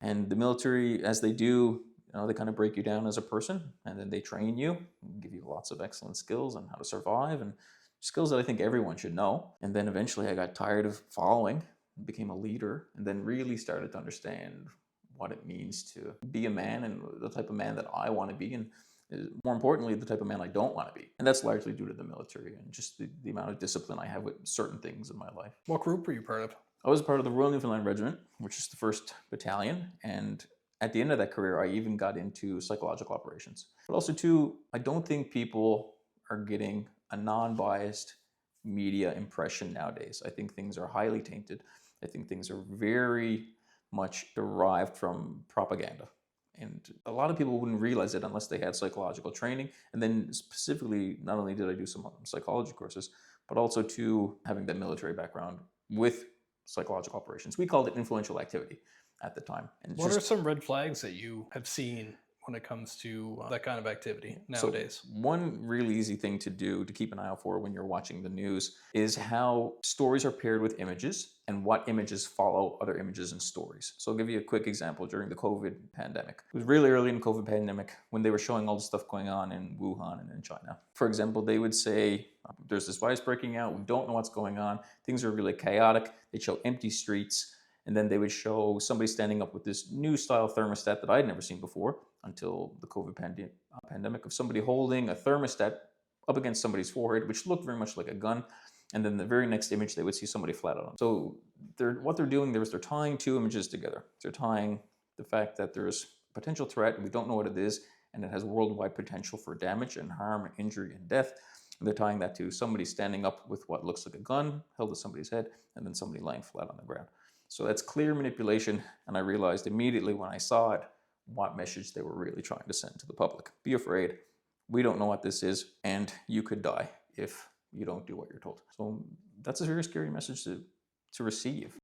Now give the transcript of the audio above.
And the military, as they do, they kind of break you down as a person, and then they train you, give you lots of excellent skills on how to survive, and skills that I think everyone should know. And then eventually I got tired of following, became a leader, and then really started to understand what it means to be a man and the type of man that I want to be, and more importantly, the type of man I don't want to be. And that's largely due to the military and just the amount of discipline I have with certain things in my life. What group were you part of? I was part of the Royal Newfoundland Regiment, which is the 1st Battalion, and at the end of that career, I even got into psychological operations. But also, too, I don't think people are getting a non-biased media impression nowadays. I think things are highly tainted. I think things are very much derived from propaganda. And a lot of people wouldn't realize it unless they had psychological training. And then specifically, not only did I do some psychology courses, but also too, having that military background with psychological operations. We called it influential activity at the time. And what are some red flags that you have seen when it comes to that kind of activity nowadays? So one really easy thing to do to keep an eye out for when you're watching the news is how stories are paired with images and what images follow other images and stories. So I'll give you a quick example during the COVID pandemic. It was really early in the COVID pandemic when they were showing all the stuff going on in Wuhan and in China. For example, they would say, there's this virus breaking out, we don't know what's going on, things are really chaotic. They'd show empty streets, and then they would show somebody standing up with this new style thermostat that I'd never seen before until the COVID pandemic, of somebody holding a thermostat up against somebody's forehead, which looked very much like a gun. And then the very next image, they would see somebody flat on them. So what they're doing there is they're tying two images together. They're tying the fact that there's a potential threat and we don't know what it is, and it has worldwide potential for damage and harm and injury and death. And they're tying that to somebody standing up with what looks like a gun held to somebody's head, and then somebody lying flat on the ground. So that's clear manipulation, and I realized immediately when I saw it what message they were really trying to send to the public. Be afraid. We don't know what this is, and you could die if you don't do what you're told. So that's a very scary message to receive.